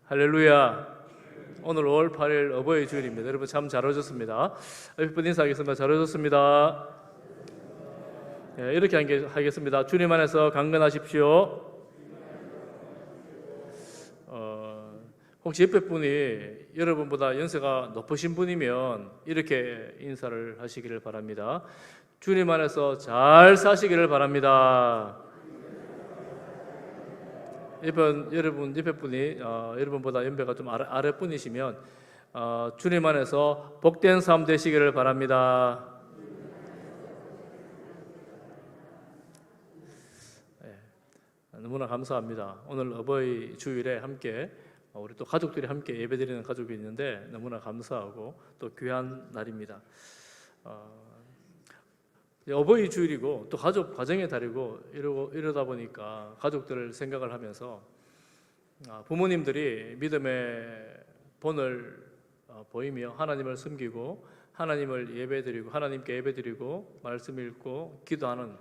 할렐루야. 오늘 5월 8일 어버이 주일입니다. 여러분 참 잘 오셨습니다. 옆에 분 인사하겠습니다. 잘 오셨습니다. 이렇게 하겠습니다. 주님 안에서 강건하십시오. 혹시 옆에 분이 여러분보다 연세가 높으신 분이면 이렇게 인사를 하시기를 바랍니다. 주님 안에서 잘 사시기를 바랍니다. 여러분 옆에 분이 여러분보다 연배가 좀 아래 분이시면 주님 안에서 복된 삶 되시기를 바랍니다. 너무나 감사합니다. 오늘 어버이 주일에 함께 우리 또 가족들이 함께 예배드리는 가족이 있는데 너무나 감사하고 또 귀한 날입니다. 어버이 주일이고 또 가족 가정의 달이고 이러다 보니까 가족들을 생각을 하면서 부모님들이 믿음의 본을 보이며 하나님을 섬기고 하나님을 예배드리고 하나님께 예배드리고 말씀 읽고 기도하는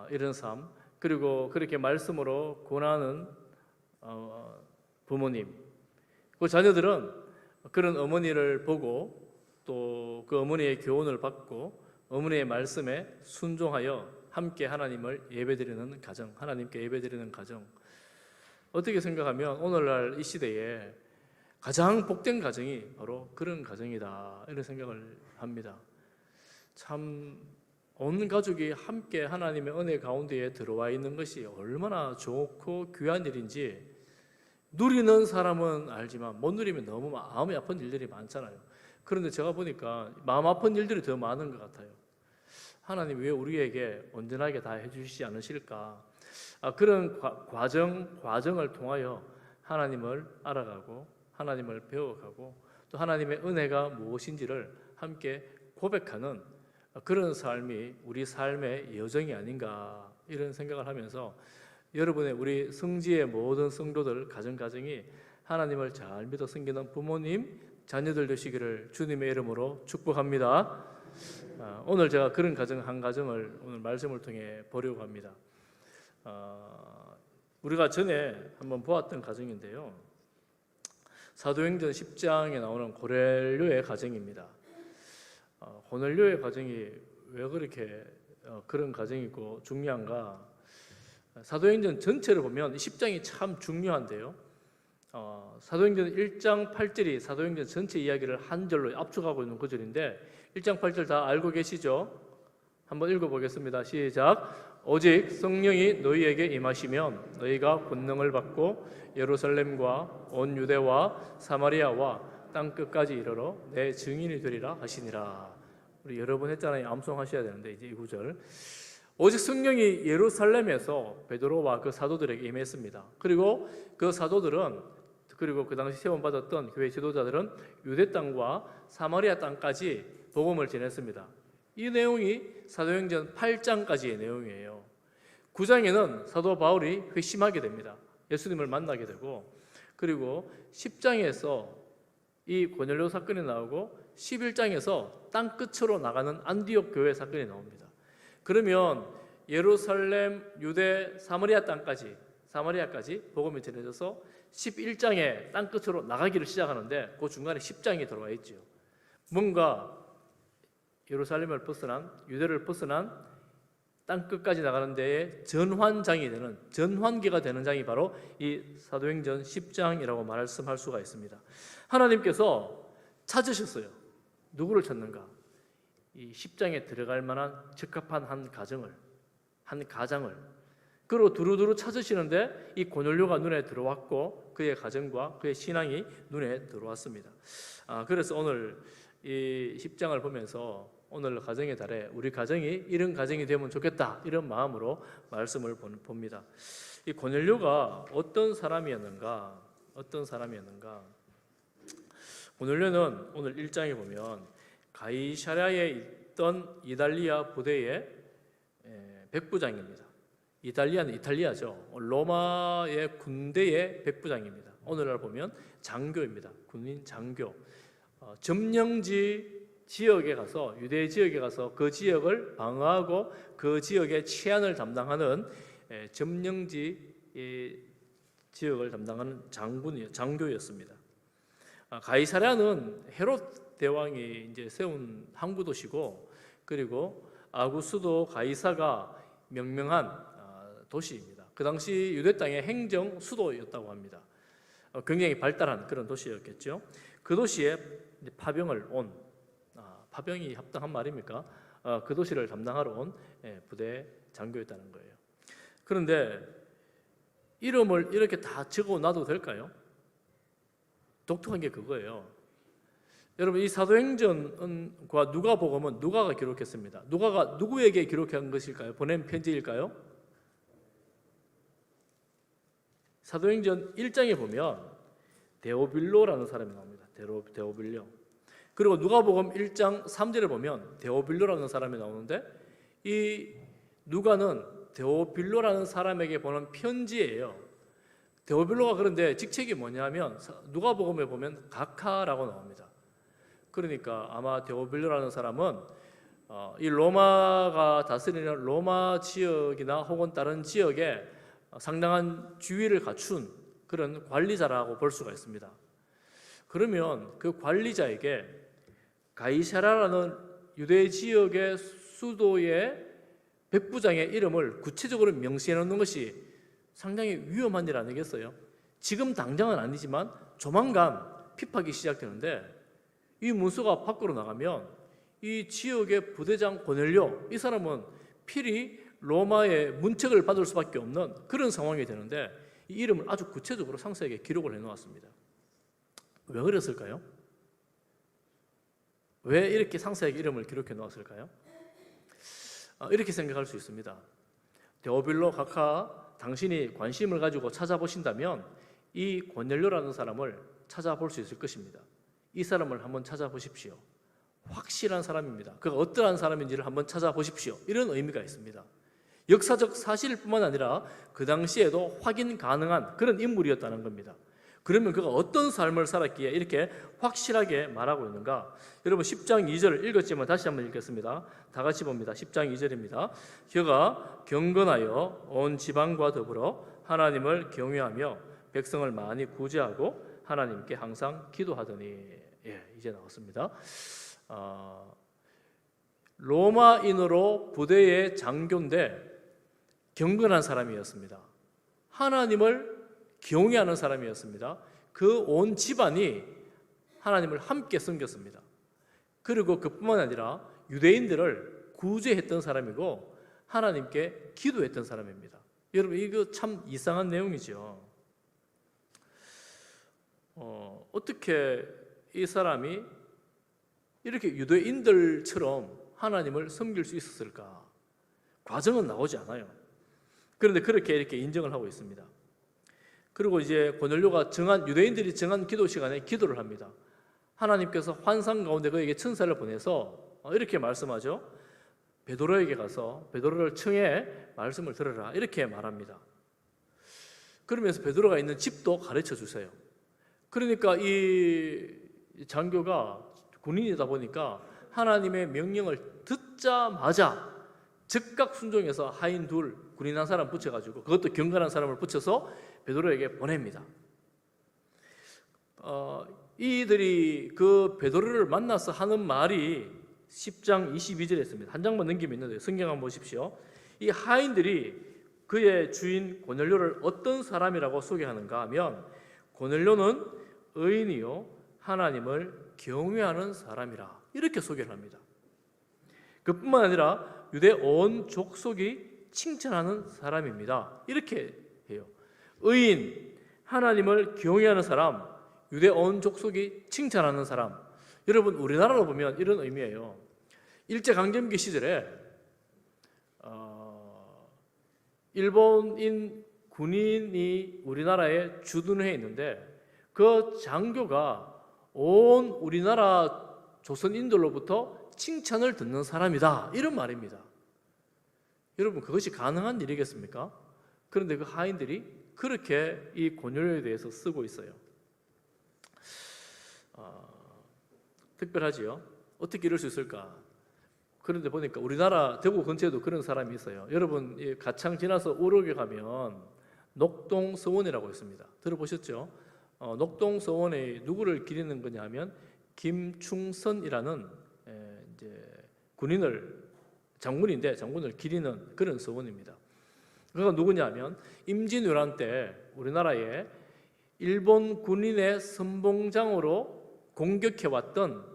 이런 삶, 그리고 그렇게 말씀으로 권하는 부모님, 그 자녀들은 그런 어머니를 보고 또 그 어머니의 교훈을 받고 어머니의 말씀에 순종하여 함께 하나님을 예배드리는 가정, 하나님께 예배드리는 가정, 어떻게 생각하면 오늘날 이 시대에 가장 복된 가정이 바로 그런 가정이다, 이런 생각을 합니다. 참 온 가족이 함께 하나님의 은혜 가운데에 들어와 있는 것이 얼마나 좋고 귀한 일인지 누리는 사람은 알지만 못 누리면 너무 마음이 아픈 일들이 많잖아요. 그런데 제가 보니까 마음 아픈 일들이 더 많은 것 같아요. 하나님 왜 우리에게 온전하게 다 해주시지 않으실까? 그런 과정을 통하여 하나님을 알아가고 하나님을 배워가고 또 하나님의 은혜가 무엇인지를 함께 고백하는 그런 삶이 우리 삶의 여정이 아닌가, 이런 생각을 하면서 여러분의 우리 성지의 모든 성도들 가정이 하나님을 잘 믿어 섬기는 부모님, 자녀들 되시기를 주님의 이름으로 축복합니다. 오늘 제가 그런 가정 한 가정을 오늘 말씀을 통해 보려고 합니다. 우리가 전에 한번 보았던 가정인데요, 사도행전 10장에 나오는 고넬료의 가정입니다. 고넬료의 가정이 왜 그렇게 그런 가정이고 중요한가? 사도행전 전체를 보면 10장이 참 중요한데요, 사도행전 1장 8절이 사도행전 전체 이야기를 한 절로 압축하고 있는 구절인데 1장 8절 다 알고 계시죠? 한번 읽어보겠습니다. 시작. 오직 성령이 너희에게 임하시면 너희가 권능을 받고 예루살렘과 온 유대와 사마리아와 땅 끝까지 이르러 내 증인이 되리라 하시니라. 우리 여러 번 했잖아요. 암송하셔야 되는데 이제 이 구절. 오직 성령이 예루살렘에서 베드로와 그 사도들에게 임했습니다. 그리고 그 사도들은, 그리고 그 당시 세움받았던 교회 지도자들은 유대 땅과 사마리아 땅까지 복음을 전했습니다. 이 내용이 사도행전 8장까지의 내용이에요. 9장에는 사도 바울이 회심하게 됩니다. 예수님을 만나게 되고, 그리고 10장에서 이 고넬료 사건이 나오고 11장에서 땅 끝으로 나가는 안디옥 교회 사건이 나옵니다. 그러면 예루살렘, 유대, 사마리아까지 복음이 전해져서 11장에 땅 끝으로 나가기를 시작하는데 그 중간에 10장이 들어와 있죠. 뭔가 예루살렘을 벗어난, 유대를 벗어난 땅 끝까지 나가는 데에 전환기가 되는 장이 바로 이 사도행전 10장이라고 말씀할 수가 있습니다. 하나님께서 찾으셨어요. 누구를 찾는가? 이 10장에 들어갈 만한 적합한 한 가장을 그리고 두루두루 찾으시는데 이 고넬료가 눈에 들어왔고 그의 가정과 그의 신앙이 눈에 들어왔습니다. 그래서 오늘 이 10장을 보면서 오늘 가정의 달에 우리 가정이 이런 가정이 되면 좋겠다, 이런 마음으로 말씀을 봅니다. 이 고넬료가 어떤 사람이었는가? 고넬료는 오늘 1장에 보면 가이사랴에 있던 이달리아 부대의 백부장입니다. 이달리아는 이탈리아죠. 로마의 군대의 백부장입니다. 오늘날 보면 장교입니다. 군인 장교. 점령지 지역에 가서, 유대 지역에 가서 그 지역을 방어하고 그 지역의 치안을 담당하는 점령지 지역을 담당하는 장교였습니다. 가이사랴는 헤롯 대왕이 이제 세운 항구 도시고, 그리고 아구스도 가이사가 명명한 도시입니다. 그 당시 유대 땅의 행정 수도였다고 합니다. 굉장히 발달한 그런 도시였겠죠. 그 도시에 파병을 온, 파병이 합당한 말입니까? 그 도시를 담당하러 온 부대 장교였다는 거예요. 그런데 이름을 이렇게 다 적어놔도 될까요? 독특한 게 그거예요. 여러분, 이 사도행전과 누가복음은 누가가 기록했습니다. 누가가 누구에게 기록한 것일까요? 보낸 편지일까요? 사도행전 1장에 보면 데오빌로라는 사람이 나옵니다. 데오빌로. 그리고 누가복음 1장 3절에 보면 데오빌로라는 사람이 나오는데, 이 누가는 데오빌로라는 사람에게 보낸 편지예요. 데오빌로가 그런데 직책이 뭐냐면 누가복음에 보면 각하라고 나옵니다. 그러니까 아마 데오빌로라는 사람은 이 로마가 다스리는 로마 지역이나 혹은 다른 지역에 상당한 지위를 갖춘 그런 관리자라고 볼 수가 있습니다. 그러면 그 관리자에게 가이사랴라는 유대 지역의 수도의 백부장의 이름을 구체적으로 명시해 놓는 것이 상당히 위험한 일 아니겠어요? 지금 당장은 아니지만 조만간 핍박이 시작되는데, 이 문서가 밖으로 나가면 이 지역의 부대장 고넬료, 이 사람은 필히 로마의 문책을 받을 수밖에 없는 그런 상황이 되는데, 이 이름을 아주 구체적으로 상세하게 기록을 해놓았습니다. 왜 그랬을까요? 왜 이렇게 상세하게 이름을 기록해 놓았을까요? 이렇게 생각할 수 있습니다. 데오빌로 각하, 당신이 관심을 가지고 찾아보신다면 이 고넬료라는 사람을 찾아볼 수 있을 것입니다. 이 사람을 한번 찾아보십시오. 확실한 사람입니다. 그가 어떠한 사람인지를 한번 찾아보십시오. 이런 의미가 있습니다. 역사적 사실일 뿐만 아니라 그 당시에도 확인 가능한 그런 인물이었다는 겁니다. 그러면 그가 어떤 삶을 살았기에 이렇게 확실하게 말하고 있는가? 여러분, 10장 2절을 읽었지만 다시 한번 읽겠습니다. 다 같이 봅니다. 10장 2절입니다. 그가 경건하여 온 지방과 더불어 하나님을 경외하며 백성을 많이 구제하고 하나님께 항상 기도하더니. 이제 나왔습니다. 로마인으로 부대의 장교인데 경건한 사람이었습니다. 하나님을 경외하는 사람이었습니다. 그 온 집안이 하나님을 함께 섬겼습니다. 그리고 그뿐만 아니라 유대인들을 구제했던 사람이고 하나님께 기도했던 사람입니다. 여러분, 이거 참 이상한 내용이죠. 어떻게 이 사람이 이렇게 유대인들처럼 하나님을 섬길 수 있었을까? 과정은 나오지 않아요. 그런데 그렇게 이렇게 인정을 하고 있습니다. 그리고 이제 고넬료가 유대인들이 정한 기도 시간에 기도를 합니다. 하나님께서 환상 가운데 그에게 천사를 보내서 이렇게 말씀하죠. 베드로에게 가서 베드로를 청해 말씀을 들으라, 이렇게 말합니다. 그러면서 베드로가 있는 집도 가르쳐 주세요. 그러니까 이 장교가 군인이다 보니까 하나님의 명령을 듣자마자 즉각 순종해서 하인 둘, 군인 한 사람 붙여가지고, 그것도 경건한 사람을 붙여서 베드로에게 보냅니다. 이들이 그 베드로를 만나서 하는 말이 10장 22절에 있습니다. 한 장만 넘기면 있는데 성경 한번 보십시오. 이 하인들이 그의 주인 고넬료를 어떤 사람이라고 소개하는가 하면, 고넬료는 의인이요 하나님을 경외하는 사람이라, 이렇게 소개를 합니다. 그뿐만 아니라 유대 온 족속이 칭찬하는 사람입니다, 이렇게 해요. 의인, 하나님을 경외하는 사람, 유대 온 족속이 칭찬하는 사람. 여러분, 우리나라로 보면 이런 의미예요. 일제강점기 시절에 일본인 군인이 우리나라에 주둔해 있는데, 그 장교가 온 우리나라 조선인들로부터 칭찬을 듣는 사람이다, 이런 말입니다. 여러분, 그것이 가능한 일이겠습니까? 그런데 그 하인들이 그렇게 이 고넬료에 대해서 쓰고 있어요. 특별하지요? 어떻게 이럴 수 있을까? 그런데 보니까 우리나라 대구 근처에도 그런 사람이 있어요. 여러분, 가창 지나서 우럭에 가면 녹동서원이라고 있습니다. 들어보셨죠? 녹동서원에 누구를 기리는 거냐면 김충선이라는 이제 장군을 기리는 그런 서원입니다. 그가 누구냐면 임진왜란 때 우리나라에 일본 군인의 선봉장으로 공격해왔던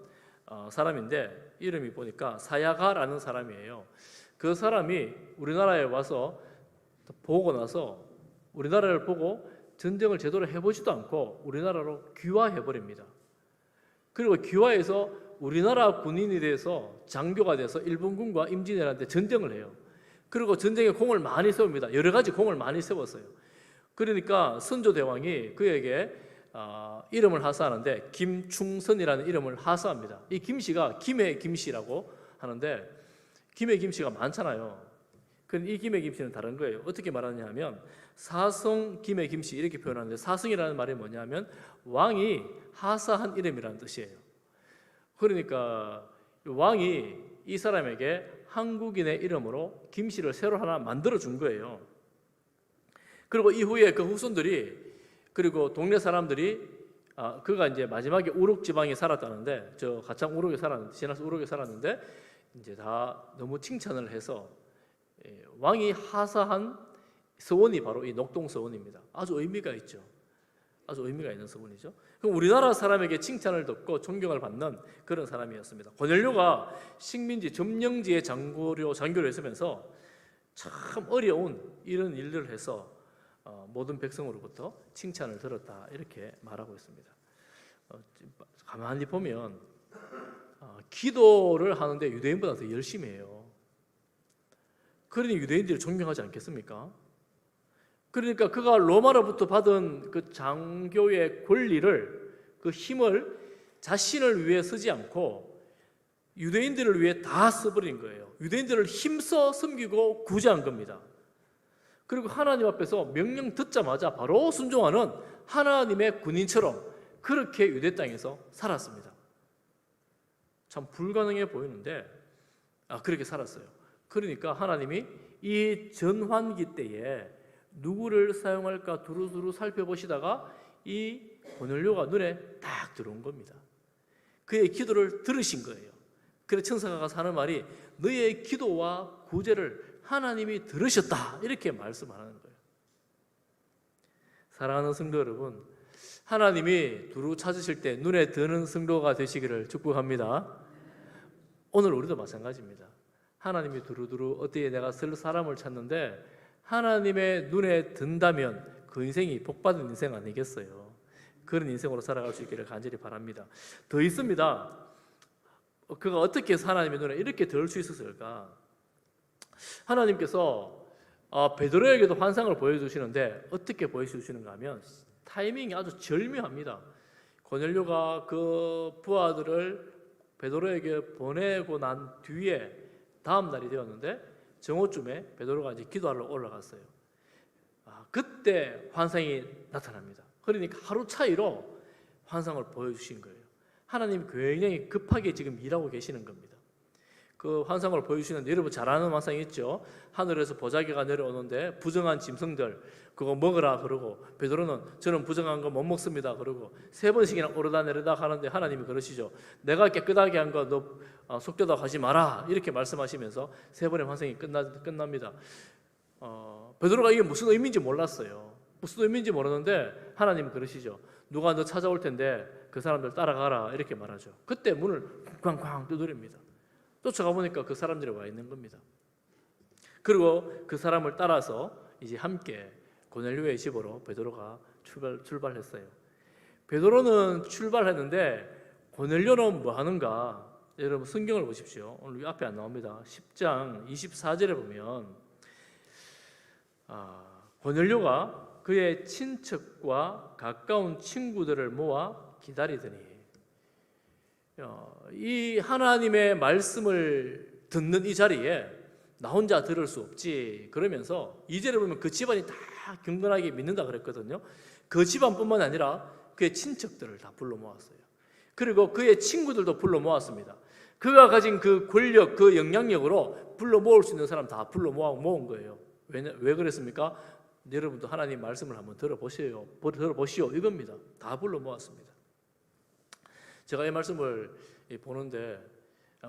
사람인데 이름이 보니까 사야가라는 사람이에요. 그 사람이 우리나라에 와서 보고 나서 우리나라를 보고 전쟁을 제대로 해보지도 않고 우리나라로 귀화해버립니다. 그리고 귀화해서 우리나라 군인이 돼서 장교가 돼서 일본군과 임진왜란 때 전쟁을 해요. 그리고 전쟁에 공을 많이 세웁니다. 여러 가지 공을 많이 세웠어요. 그러니까 선조대왕이 그에게 이름을 하사하는데 김충선이라는 이름을 하사합니다. 이 김씨가 김의 김씨라고 하는데 김의 김씨가 많잖아요. 그런데 이 김의 김씨는 다른 거예요. 어떻게 말하느냐 하면 사성 김의 김씨 이렇게 표현하는데 사성이라는 말이 뭐냐면 왕이 하사한 이름이라는 뜻이에요. 그러니까 왕이 이 사람에게 한국인의 이름으로 김씨를 새로 하나 만들어 준 거예요. 그리고 이후에 그 후손들이 그리고 동네 사람들이 그가 이제 마지막에 우룩 지방에 살았다는데 저 가창 우룩에 살았는데 지나서 우룩에 살았는데 이제 다 너무 칭찬을 해서 왕이 하사한 서원이 바로 이 녹동서원입니다. 아주 의미가 있죠. 아주 의미가 있는 서원이죠. 그럼 우리나라 사람에게 칭찬을 듣고 존경을 받는 그런 사람이었습니다. 권현료가 식민지 점령지의 장교를 했으면서 참 어려운 이런 일들을 해서 모든 백성으로부터 칭찬을 들었다 이렇게 말하고 있습니다. 가만히 보면 기도를 하는데 유대인보다 더 열심히 해요. 그러니 유대인들이 존경하지 않겠습니까? 그러니까 그가 로마로부터 받은 그 장교의 권리를 그 힘을 자신을 위해 쓰지 않고 유대인들을 위해 다 써버린 거예요. 유대인들을 힘써 섬기고 구제한 겁니다. 그리고 하나님 앞에서 명령 듣자마자 바로 순종하는 하나님의 군인처럼 그렇게 유대 땅에서 살았습니다. 참 불가능해 보이는데 그렇게 살았어요. 그러니까 하나님이 이 전환기 때에 누구를 사용할까 두루두루 살펴보시다가 이 고넬료가 눈에 딱 들어온 겁니다. 그의 기도를 들으신 거예요. 그래서 천사가 가서 하는 말이 너의 기도와 구제를 하나님이 들으셨다 이렇게 말씀하는 거예요. 사랑하는 성도 여러분, 하나님이 두루 찾으실 때 눈에 드는 성도가 되시기를 축복합니다. 오늘 우리도 마찬가지입니다. 하나님이 두루두루 어디에 내가 쓸 사람을 찾는데 하나님의 눈에 든다면 그 인생이 복받은 인생 아니겠어요? 그런 인생으로 살아갈 수 있기를 간절히 바랍니다. 더 있습니다. 그가 어떻게 해서 하나님의 눈에 이렇게 들 수 있었을까? 하나님께서 베드로에게도 환상을 보여주시는데 어떻게 보여주시는가 하면 타이밍이 아주 절묘합니다. 고넬료가 그 부하들을 베드로에게 보내고 난 뒤에 다음 날이 되었는데 정오쯤에 베드로가 이제 기도하러 올라갔어요. 그때 환상이 나타납니다. 그러니까 하루 차이로 환상을 보여주신 거예요. 하나님 굉장히 급하게 지금 일하고 계시는 겁니다. 그 환상을 보여주시는데 여러분 잘 아는 환상이 있죠. 하늘에서 보자기가 내려오는데 부정한 짐승들 그거 먹으라 그러고 베드로는 저는 부정한 거 못 먹습니다 그러고 3번씩이나 오르다 내리다 하는데 하나님이 그러시죠. 내가 깨끗하게 한 거 너 속되다 하지 마라 이렇게 말씀하시면서 3번의 환상이 끝납니다. 베드로가 이게 무슨 의미인지 몰랐어요. 무슨 의미인지 모르는데 하나님이 그러시죠. 누가 너 찾아올 텐데 그 사람들 따라가라 이렇게 말하죠. 그때 문을 쾅쾅 두드립니다. 쫓아가 보니까 그 사람들이 와 있는 겁니다. 그리고 그 사람을 따라서 이제 함께 고넬료의 집으로 베드로가 출발했어요. 베드로는 출발했는데 고넬료는 뭐 하는가? 여러분 성경을 보십시오. 오늘 앞에 안 나옵니다. 10장 24절에 보면 고넬료가 그의 친척과 가까운 친구들을 모아 기다리더니 이 하나님의 말씀을 듣는 이 자리에 나 혼자 들을 수 없지 그러면서 2절에 보면 그 집안이 다 경건하게 믿는다 그랬거든요. 그 집안뿐만 아니라 그의 친척들을 다 불러 모았어요. 그리고 그의 친구들도 불러 모았습니다. 그가 가진 그 권력, 그 영향력으로 불러 모을 수 있는 사람 다 불러 모은 거예요. 왜 그랬습니까? 여러분도 하나님 말씀을 한번 들어보시오 이겁니다. 다 불러 모았습니다. 제가 이 말씀을 보는데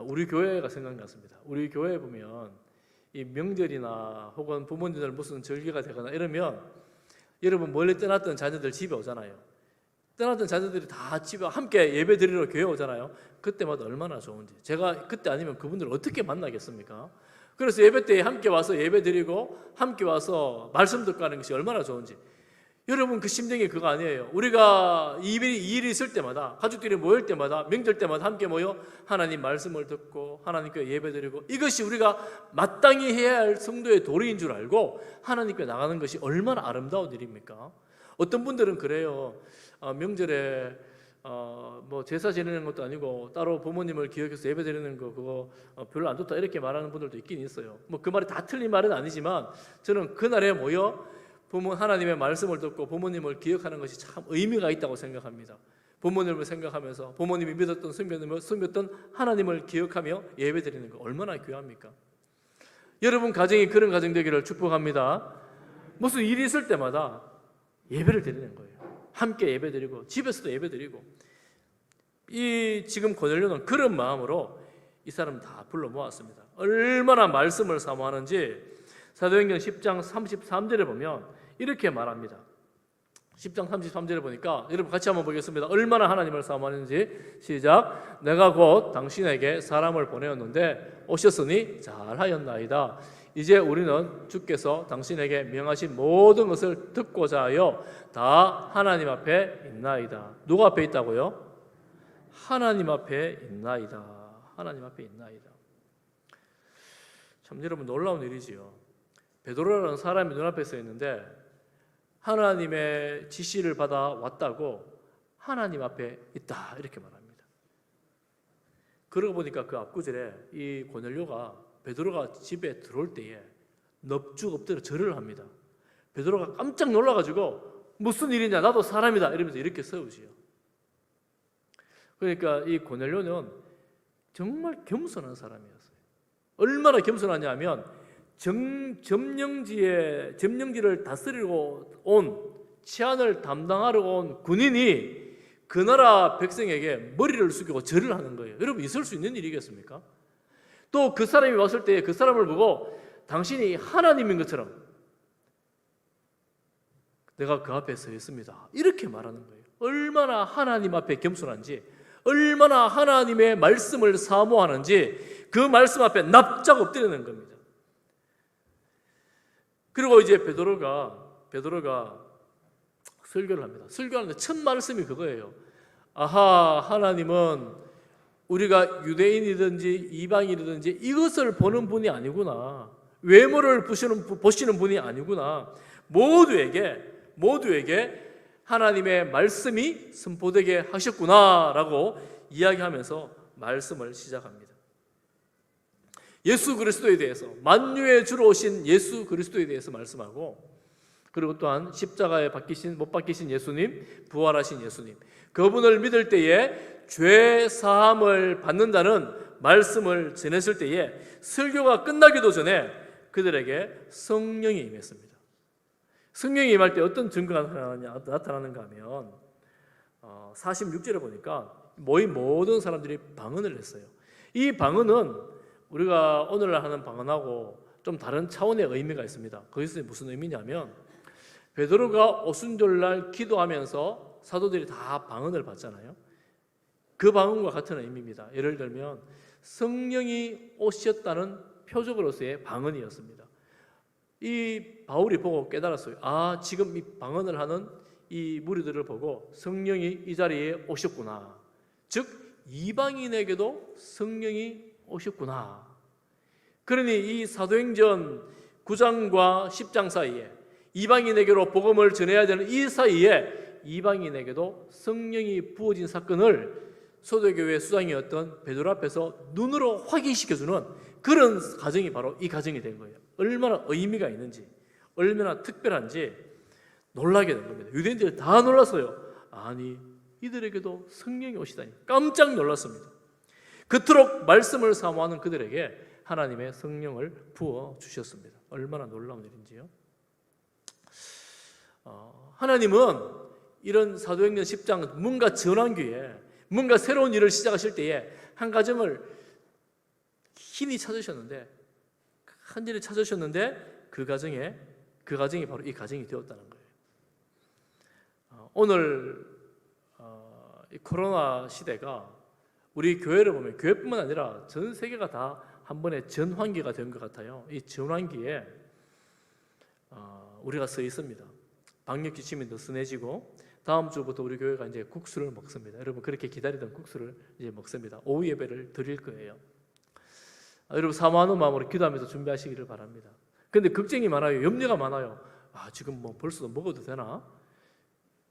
우리 교회가 생각났습니다. 우리 교회에 보면 이 명절이나 혹은 부모님들 무슨 절기가 되거나 이러면 여러분 멀리 떠났던 자녀들 집에 오잖아요. 떠났던 자녀들이 다 집에 함께 예배 드리러 교회 오잖아요. 그때마다 얼마나 좋은지. 제가 그때 아니면 그분들을 어떻게 만나겠습니까? 그래서 예배 때 함께 와서 예배 드리고 함께 와서 말씀 듣고 하는 것이 얼마나 좋은지. 여러분 그 심정이 그거 아니에요. 우리가 일이 있을 때마다 가족들이 모일 때마다 명절 때마다 함께 모여 하나님 말씀을 듣고 하나님께 예배드리고 이것이 우리가 마땅히 해야 할 성도의 도리인 줄 알고 하나님께 나가는 것이 얼마나 아름다운 일입니까? 어떤 분들은 그래요. 명절에 뭐 제사 지내는 것도 아니고 따로 부모님을 기억해서 예배드리는 거 그거 별로 안 좋다 이렇게 말하는 분들도 있긴 있어요. 뭐 그 말이 다 틀린 말은 아니지만 저는 그날에 모여 하나님의 말씀을 듣고 부모님을 기억하는 것이 참 의미가 있다고 생각합니다. 부모님을 생각하면서 부모님이 믿었던 섬겼던 하나님을 기억하며 예배드리는 거 얼마나 귀합니까? 여러분 가정이 그런 가정 되기를 축복합니다. 무슨 일이 있을 때마다 예배를 드리는 거예요. 함께 예배드리고 집에서도 예배드리고 이 지금 고넬료는 그런 마음으로 이 사람 다 불러 모았습니다. 얼마나 말씀을 사모하는지 사도행전 10장 33절에 보면 이렇게 말합니다. 10장 33절에 보니까 여러분 같이 한번 보겠습니다. 얼마나 하나님을 사모하는지 시작. 내가 곧 당신에게 사람을 보내었는데 오셨으니 잘하였나이다. 이제 우리는 주께서 당신에게 명하신 모든 것을 듣고자 하여 다 하나님 앞에 있나이다. 누구 앞에 있다고요? 하나님 앞에 있나이다. 하나님 앞에 있나이다. 참 여러분 놀라운 일이지요. 베드로라는 사람이 눈앞에 서 있는데 하나님의 지시를 받아 왔다고 하나님 앞에 있다 이렇게 말합니다. 그러고 보니까 그 앞구절에 이 고넬료가 베드로가 집에 들어올 때에 넙죽 엎드려 절을 합니다. 베드로가 깜짝 놀라가지고 무슨 일이냐 나도 사람이다 이러면서 이렇게 서우지요. 그러니까 이 고넬료는 정말 겸손한 사람이었어요. 얼마나 겸손하냐면 점령지를 다스리고 온 치안을 담당하러 온 군인이 그 나라 백성에게 머리를 숙이고 절을 하는 거예요. 여러분 있을 수 있는 일이겠습니까? 또 그 사람이 왔을 때 그 사람을 보고 당신이 하나님인 것처럼 내가 그 앞에 서 있습니다 이렇게 말하는 거예요. 얼마나 하나님 앞에 겸손한지 얼마나 하나님의 말씀을 사모하는지 그 말씀 앞에 납작 엎드리는 겁니다. 그리고 이제 베드로가 설교를 합니다. 설교하는데 첫 말씀이 그거예요. 아하, 하나님은 우리가 유대인이든지 이방인이든지 이것을 보는 분이 아니구나. 외모를 보시는 분이 아니구나. 모두에게 하나님의 말씀이 선포되게 하셨구나라고 이야기하면서 말씀을 시작합니다. 예수 그리스도에 대해서 만유의 주로 오신 예수 그리스도에 대해서 말씀하고 그리고 또한 십자가에 못 박히신 예수님, 부활하신 예수님 그분을 믿을 때에 죄 사함을 받는다는 말씀을 전했을 때에 설교가 끝나기도 전에 그들에게 성령이 임했습니다. 성령이 임할 때 어떤 증거가 나타나는가 하면 46절에 보니까 모인 모든 사람들이 방언을 했어요. 이 방언은 우리가 오늘날 하는 방언하고 좀 다른 차원의 의미가 있습니다. 거기서 무슨 의미냐면 베드로가 오순절날 기도하면서 사도들이 다 방언을 받잖아요. 그 방언과 같은 의미입니다. 예를 들면 성령이 오셨다는 표적으로서의 방언이었습니다. 이 바울이 보고 깨달았어요. 아, 지금 이 방언을 하는 이 무리들을 보고 성령이 이 자리에 오셨구나. 즉 이방인에게도 성령이 오셨구나. 그러니 이 사도행전 9장과 10장 사이에 이방인에게로 복음을 전해야 되는 이 사이에 이방인에게도 성령이 부어진 사건을 초대교회 수장이었던 베드로 앞에서 눈으로 확인시켜주는 그런 가정이 바로 이 가정이 된 거예요. 얼마나 의미가 있는지 얼마나 특별한지 놀라게 된 겁니다. 유대인들이 다 놀랐어요. 아니 이들에게도 성령이 오시다니 깜짝 놀랐습니다. 그토록 말씀을 사모하는 그들에게 하나님의 성령을 부어 주셨습니다. 얼마나 놀라운 일인지요. 하나님은 이런 사도행전 10장 뭔가 전환기에 뭔가 새로운 일을 시작하실 때에 한 가정을 힘이 찾으셨는데 한 일을 찾으셨는데 그 가정이 바로 이 가정이 되었다는 거예요. 오늘 이 코로나 시대가 우리 교회를 보면 교회뿐만 아니라 전 세계가 다 한 번에 전환기가 된 것 같아요. 이 전환기에 우리가 서 있습니다. 방역 지침이 더 순해지고 다음 주부터 우리 교회가 이제 국수를 먹습니다. 여러분 그렇게 기다리던 국수를 이제 먹습니다. 오후 예배를 드릴 거예요. 여러분 사모하는 마음으로 기도하면서 준비하시기를 바랍니다. 근데 걱정이 많아요. 염려가 많아요. 지금 뭐 벌써 먹어도 되나?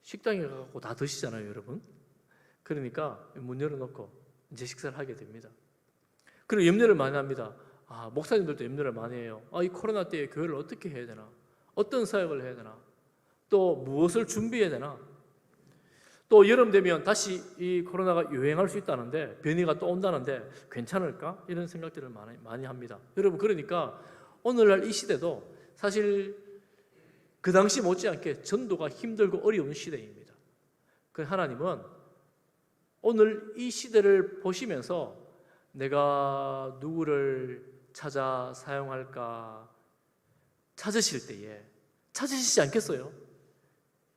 식당에 가고 다 드시잖아요, 여러분. 그러니까 문 열어놓고 이제 식사를 하게 됩니다. 그리고 염려를 많이 합니다. 목사님들도 염려를 많이 해요. 이 코로나 때에 교회를 어떻게 해야 되나? 어떤 사역을 해야 되나? 또 무엇을 준비해야 되나? 또 여름 되면 다시 이 코로나가 유행할 수 있다는데 변이가 또 온다는데 괜찮을까? 이런 생각들을 많이 합니다. 여러분 그러니까 오늘날 이 시대도 사실 그 당시 못지않게 전도가 힘들고 어려운 시대입니다. 그 하나님은 오늘 이 시대를 보시면서 내가 누구를 찾아 사용할까 찾으실 때에 찾으시지 않겠어요?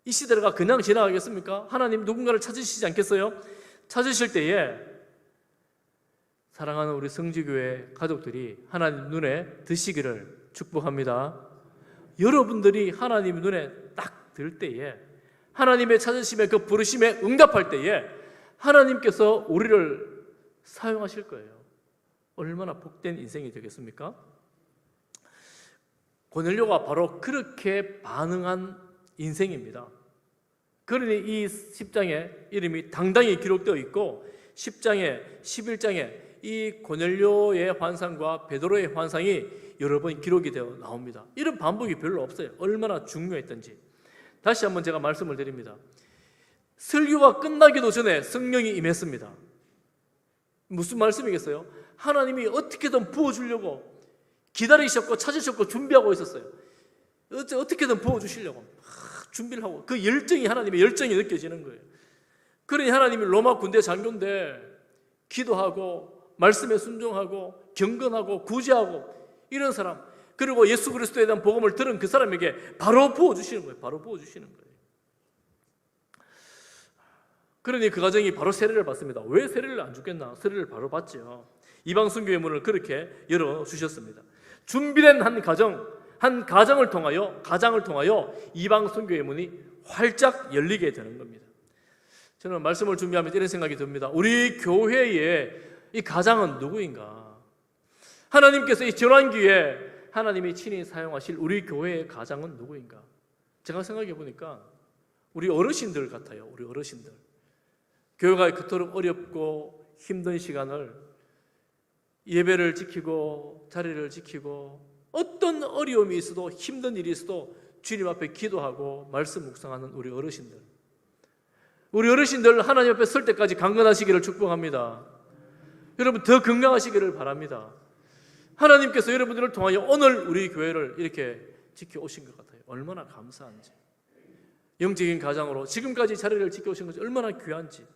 이 시대가 그냥 지나가겠습니까? 하나님 누군가를 찾으시지 않겠어요? 찾으실 때에 사랑하는 우리 성지교회 가족들이 하나님 눈에 드시기를 축복합니다. 여러분들이 하나님 눈에 딱 들 때에 하나님의 찾으심에 그 부르심에 응답할 때에 하나님께서 우리를 사용하실 거예요. 얼마나 복된 인생이 되겠습니까? 고넬료가 바로 그렇게 반응한 인생입니다. 그러니 이 10장에 이름이 당당히 기록되어 있고 10장에 11장에 이 고넬료의 환상과 베드로의 환상이 여러 번 기록이 되어 나옵니다. 이런 반복이 별로 없어요. 얼마나 중요했던지. 다시 한번 제가 말씀을 드립니다. 설교가 끝나기도 전에 성령이 임했습니다. 무슨 말씀이겠어요? 하나님이 어떻게든 부어주려고 기다리셨고 찾으셨고 준비하고 있었어요. 어떻게든 부어주시려고 준비를 하고 그 열정이 하나님의 열정이 느껴지는 거예요. 그러니 하나님이 로마 군대 장교인데 기도하고 말씀에 순종하고 경건하고 구제하고 이런 사람 그리고 예수 그리스도에 대한 복음을 들은 그 사람에게 바로 부어주시는 거예요. 바로 부어주시는 거예요. 그러니 그 가정이 바로 세례를 받습니다. 왜 세례를 안 주겠나? 세례를 바로 받죠. 이방 선교의 문을 그렇게 열어주셨습니다. 준비된 한 가정을 통하여 이방 선교의 문이 활짝 열리게 되는 겁니다. 저는 말씀을 준비하면서 이런 생각이 듭니다. 우리 교회의 이 가장은 누구인가? 하나님께서 이 전환기에 하나님이 친히 사용하실 우리 교회의 가장은 누구인가? 제가 생각해 보니까 우리 어르신들 같아요. 우리 어르신들. 교회가 그토록 어렵고 힘든 시간을 예배를 지키고 자리를 지키고 어떤 어려움이 있어도 힘든 일이 있어도 주님 앞에 기도하고 말씀 묵상하는 우리 어르신들 하나님 앞에 설 때까지 강건하시기를 축복합니다. 여러분 더 건강하시기를 바랍니다. 하나님께서 여러분들을 통하여 오늘 우리 교회를 이렇게 지켜오신 것 같아요. 얼마나 감사한지. 영적인 가장으로 지금까지 자리를 지켜오신 것이 얼마나 귀한지.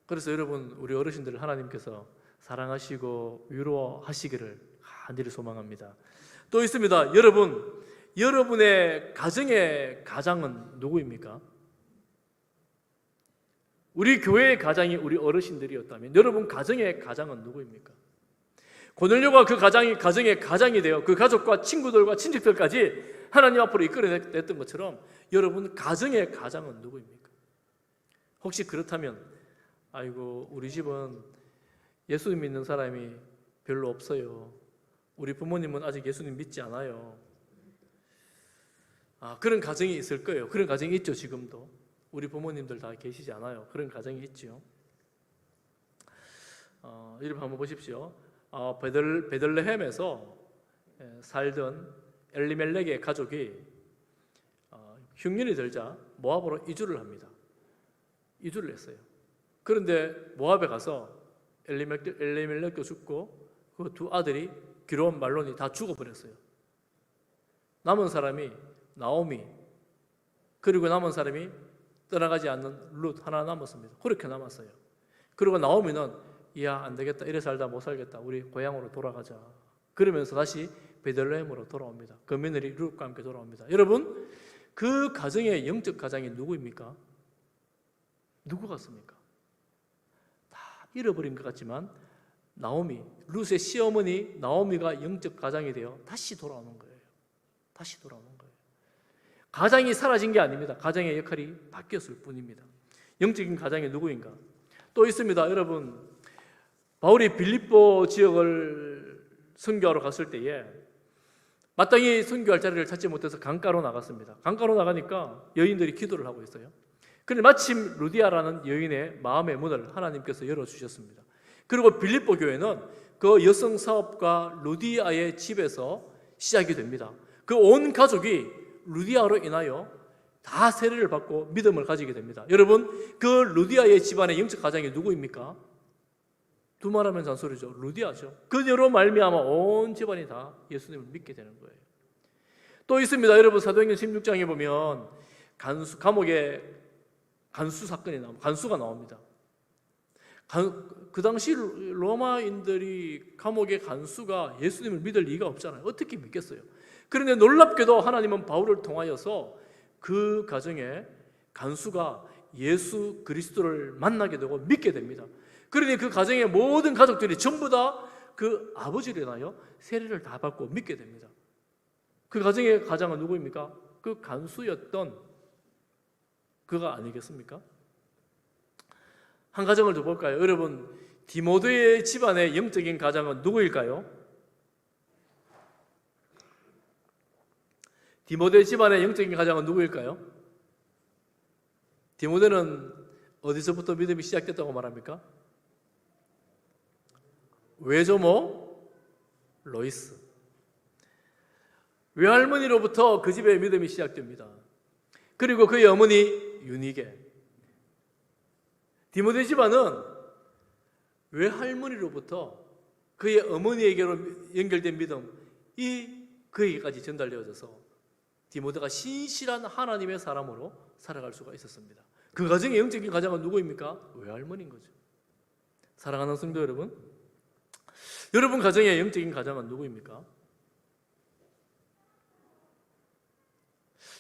그래서 여러분 우리 어르신들을 하나님께서 사랑하시고 위로하시기를 간절히 소망합니다. 또 있습니다. 여러분의 가정의 가장은 누구입니까? 우리 교회의 가장이 우리 어르신들이었다면 여러분 가정의 가장은 누구입니까? 고넬료가 그 가정의 가장이 되어 그 가족과 친구들과 친척들까지 하나님 앞으로 이끌어냈던 것처럼 여러분 가정의 가장은 누구입니까? 혹시 그렇다면 아이고 우리 집은 예수님 믿는 사람이 별로 없어요. 우리 부모님은 아직 예수님 믿지 않아요. 그런 가정이 있을 거예요. 그런 가정이 있죠. 지금도 우리 부모님들 다 계시지 않아요. 그런 가정이 있죠. 이름 한번 보십시오. 베들레헴에서 살던 엘리멜렉의 가족이 흉년이 들자 모압으로 이주를 합니다. 이주를 했어요. 그런데 모압에 가서 엘리멜렉도 죽고 그 두 아들이 기르온 말론이 다 죽어버렸어요. 남은 사람이 나오미, 그리고 남은 사람이 떠나가지 않는 룻 하나 남았습니다. 그렇게 남았어요. 그리고 나오미는 이야 안 되겠다, 이래 살다 못 살겠다, 우리 고향으로 돌아가자. 그러면서 다시 베들레헴으로 돌아옵니다. 그 며느리 룻과 함께 돌아옵니다. 여러분, 그 가정의 영적 가장이 누구입니까? 누구 같습니까? 다 잃어버린 것 같지만 나오미, 룻의 시어머니 나오미가 영적 가장이 되어 다시 돌아오는 거예요. 다시 돌아오는 거예요. 가장이 사라진 게 아닙니다. 가장의 역할이 바뀌었을 뿐입니다. 영적인 가장이 누구인가? 또 있습니다. 여러분, 바울이 빌립보 지역을 선교하러 갔을 때에 마땅히 선교할 자리를 찾지 못해서 강가로 나갔습니다. 강가로 나가니까 여인들이 기도를 하고 있어요. 그런데 마침 루디아라는 여인의 마음의 문을 하나님께서 열어주셨습니다. 그리고 빌립보 교회는 그 여성 사업가 루디아의 집에서 시작이 됩니다. 그 온 가족이 루디아로 인하여 다 세례를 받고 믿음을 가지게 됩니다. 여러분, 그 루디아의 집안의 영적 가장이 누구입니까? 두말하면 잔소리죠. 루디아죠. 그녀로 말미암아 온 집안이 다 예수님을 믿게 되는 거예요. 또 있습니다. 여러분, 사도행전 16장에 보면 감옥에 간수가 나옵니다. 그 당시 로마인들이 감옥의 간수가 예수님을 믿을 리가 없잖아요. 어떻게 믿겠어요? 그런데 놀랍게도 하나님은 바울을 통하여서 그 가정에 간수가 예수 그리스도를 만나게 되고 믿게 됩니다. 그러니 그 가정의 모든 가족들이 전부 다 그 아버지를 인하여 세례를 다 받고 믿게 됩니다. 그 가정의 가장은 누구입니까? 그 간수였던 그가 아니겠습니까? 한 가정을 더 볼까요? 여러분, 디모데의 집안의 영적인 가장은 누구일까요? 디모데 집안의 영적인 가장은 누구일까요? 디모데는 어디서부터 믿음이 시작됐다고 말합니까? 외조모 로이스, 외할머니로부터 그 집의 믿음이 시작됩니다. 그리고 그의 어머니 유니게. 디모데 집안은 외할머니로부터 그의 어머니에게로 연결된 믿음이 그에게까지 전달되어져서 디모데가 신실한 하나님의 사람으로 살아갈 수가 있었습니다. 그 가정의 영적인 가장은 누구입니까? 외할머니인 거죠. 사랑하는 성도 여러분, 여러분 가정의 영적인 가장은 누구입니까?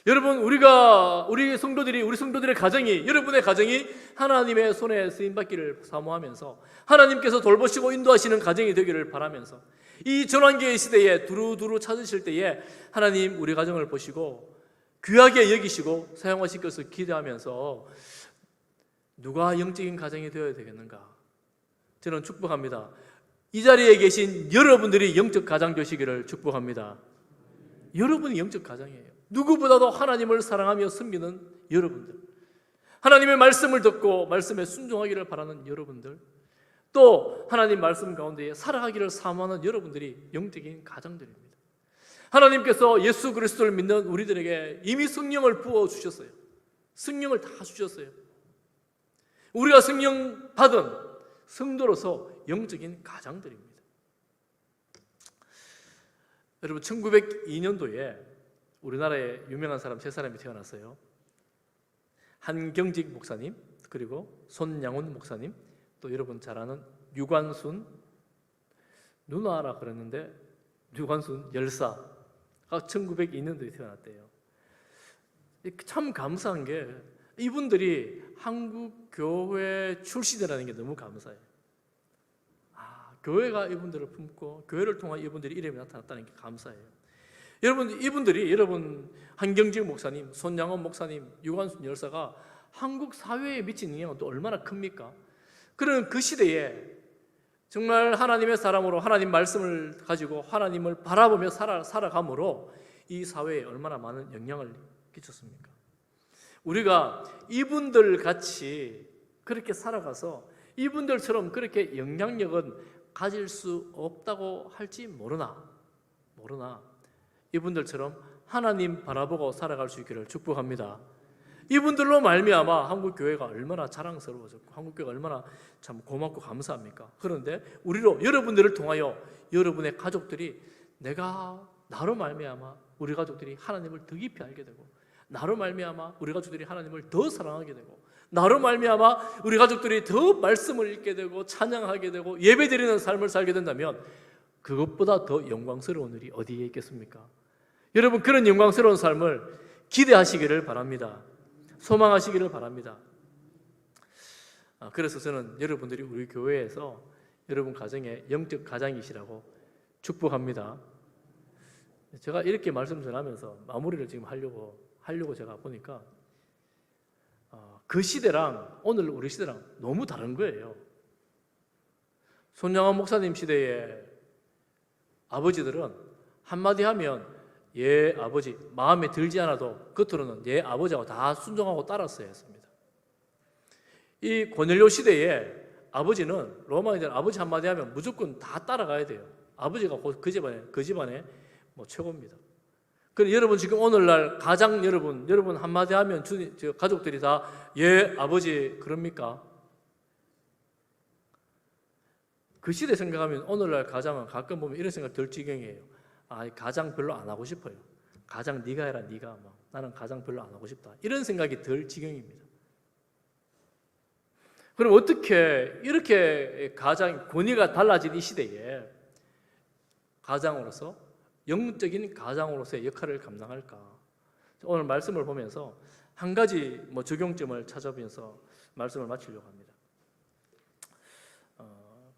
여러분, 우리 성도들의 가정이, 여러분의 가정이 하나님의 손에 쓰임받기를 사모하면서 하나님께서 돌보시고 인도하시는 가정이 되기를 바라면서 이 전환기의 시대에 두루두루 찾으실 때에 하나님 우리 가정을 보시고 귀하게 여기시고 사용하실 것을 기대하면서 누가 영적인 가정이 되어야 되겠는가? 저는 축복합니다. 이 자리에 계신 여러분들이 영적 가장 되시기를 축복합니다. 여러분이 영적 가장이에요. 누구보다도 하나님을 사랑하며 섬기는 여러분들, 하나님의 말씀을 듣고 말씀에 순종하기를 바라는 여러분들, 또 하나님 말씀 가운데 살아가기를 사모하는 여러분들이 영적인 가장들입니다. 하나님께서 예수 그리스도를 믿는 우리들에게 이미 성령을 부어주셨어요. 성령을 다 주셨어요. 우리가 성령 받은 성도로서 영적인 가장들입니다. 여러분, 1902년도에 우리나라에 유명한 사람 세 사람이 태어났어요. 한경직 목사님, 그리고 손양훈 목사님, 또 여러분 잘 아는 유관순 누나라 그랬는데 유관순 열사가 1902년도에 태어났대요. 참 감사한 게 이분들이 한국 교회 출신이라는 게 너무 감사해요. 교회가 이분들을 품고 교회를 통해 이분들이 이름이 나타났다는 게 감사해요. 여러분 한경직 목사님, 손양원 목사님, 유관순 열사가 한국 사회에 미친 영향은 또 얼마나 큽니까? 그런 그 시대에 정말 하나님의 사람으로 하나님 말씀을 가지고 하나님을 바라보며 살아감으로 이 사회에 얼마나 많은 영향을 끼쳤습니까? 우리가 이분들 같이 그렇게 살아가서 이분들처럼 그렇게 영향력은 가질 수 없다고 할지 모르나 이분들처럼 하나님 바라보고 살아갈 수 있기를 축복합니다. 이분들로 말미암아 한국 교회가 얼마나 자랑스러워졌고 한국 교회가 얼마나 참 고맙고 감사합니까? 그런데 여러분들을 통하여 여러분의 가족들이 나로 말미암아 우리 가족들이 하나님을 더 깊이 알게 되고, 나로 말미암아 우리 가족들이 하나님을 더 사랑하게 되고, 나로 말미암아 우리 가족들이 더 말씀을 읽게 되고 찬양하게 되고 예배드리는 삶을 살게 된다면 그것보다 더 영광스러운 일이 어디에 있겠습니까? 여러분, 그런 영광스러운 삶을 기대하시기를 바랍니다. 소망하시기를 바랍니다. 그래서 저는 여러분들이 우리 교회에서 여러분 가정의 영적 가장이시라고 축복합니다. 제가 이렇게 말씀 전하면서 마무리를 지금 하려고 제가 보니까 그 시대랑 오늘 우리 시대랑 너무 다른 거예요. 손양원 목사님 시대의 아버지들은 한마디 하면 예 아버지 마음에 들지 않아도 겉으로는 예 아버지하고 다 순종하고 따랐어야 했습니다. 이 고넬료 시대에 아버지는 로마인들 아버지 한마디 하면 무조건 다 따라가야 돼요. 아버지가 그 집안의 최고입니다. 그럼 여러분 지금 오늘날 가장 여러분 한마디 하면 가족들이 다 예 아버지 그럽니까? 그 시대 생각하면 오늘날 가장은 가끔 보면 이런 생각 들 지경이에요. 가장 별로 안 하고 싶어요. 가장 네가 해라 네가 나는 가장 별로 안 하고 싶다. 이런 생각이 들 지경입니다. 그럼 어떻게 이렇게 가장 권위가 달라진 이 시대에 가장으로서 영적인 가장으로서의 역할을 감당할까? 오늘 말씀을 보면서 한 가지 적용점을 찾아보면서 말씀을 마치려고 합니다.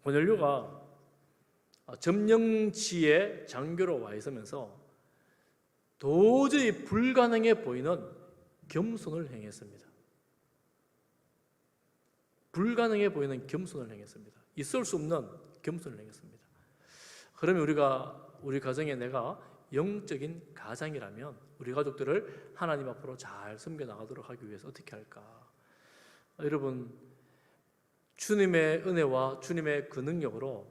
고넬료가 점령지에 장교로 와 있으면서 도저히 불가능해 보이는 겸손을 행했습니다. 불가능해 보이는 겸손을 행했습니다. 있을 수 없는 겸손을 행했습니다. 그러면 우리 가정에 내가 영적인 가장이라면 우리 가족들을 하나님 앞으로 잘 섬겨나가도록 하기 위해서 어떻게 할까? 여러분, 주님의 은혜와 주님의 그 능력으로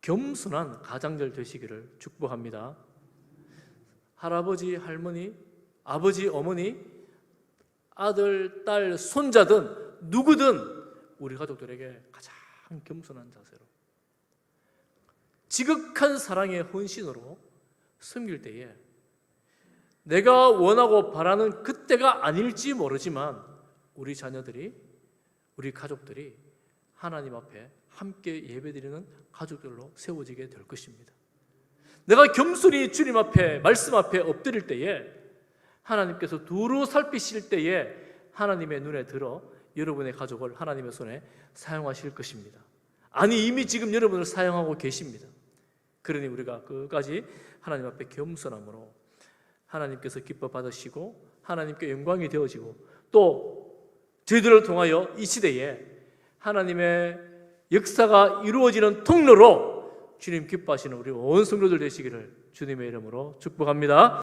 겸손한 가장들 되시기를 축복합니다. 할아버지, 할머니, 아버지, 어머니, 아들, 딸, 손자든 누구든 우리 가족들에게 가장 겸손한 자세로 지극한 사랑의 헌신으로 섬길 때에 내가 원하고 바라는 그때가 아닐지 모르지만 우리 자녀들이, 우리 가족들이 하나님 앞에 함께 예배드리는 가족들로 세워지게 될 것입니다. 내가 겸손히 주님 앞에, 말씀 앞에 엎드릴 때에 하나님께서 두루 살피실 때에 하나님의 눈에 들어 여러분의 가족을 하나님의 손에 사용하실 것입니다. 아니 이미 지금 여러분을 사용하고 계십니다. 그러니 우리가 끝까지 하나님 앞에 겸손함으로 하나님께서 기뻐 받으시고 하나님께 영광이 되어지고 또 저희들을 통하여 이 시대에 하나님의 역사가 이루어지는 통로로 주님 기뻐하시는 우리 온 성도들 되시기를 주님의 이름으로 축복합니다.